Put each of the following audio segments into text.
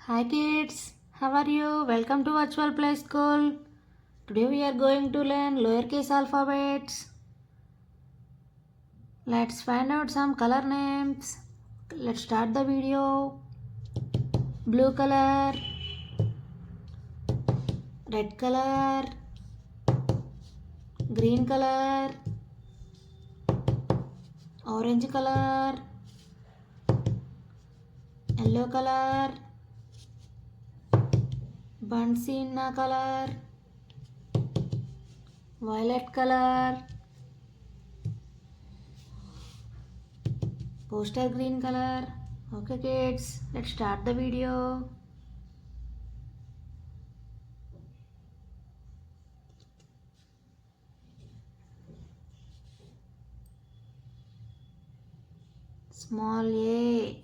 Hi kids, how are you? Welcome to Virtual Play School. Today we are going to learn lowercase alphabets. Let's find out some color names. Let's start the video. Blue color, red color, green color, orange color, yellow color, Bansina color, violet color, poster green color. Okay kids, let's start the video. Small a,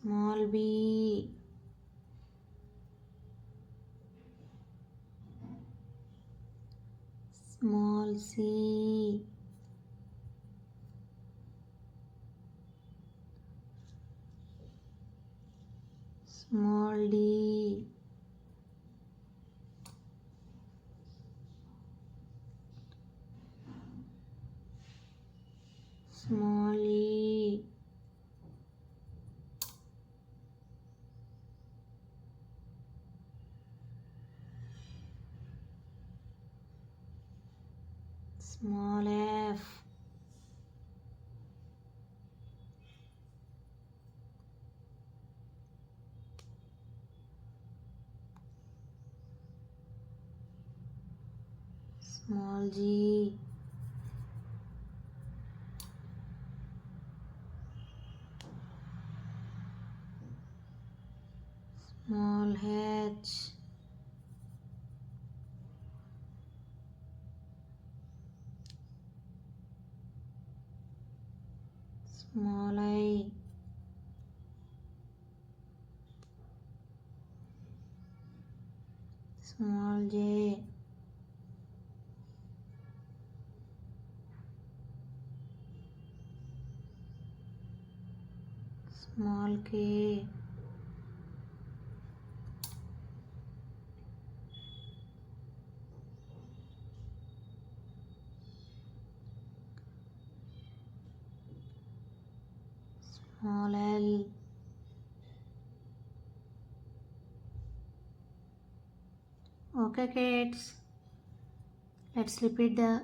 small b, small c, small d, small e, small f, small g, small h, small I, small j, small k, small l. Okay kids, let's repeat the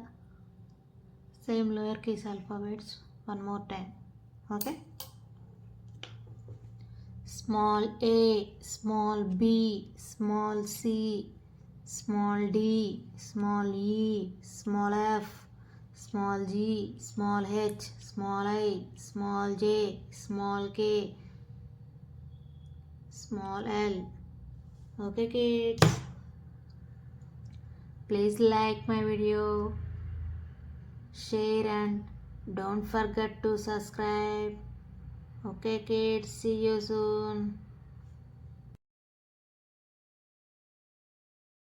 same lowercase alphabets one more time. Okay, small a, small b, small c, small d, small e, small f, small g, small h, small I, small j, small k, small l. Okay kids, please like my video, share and don't forget to subscribe. Okay kids, see you soon.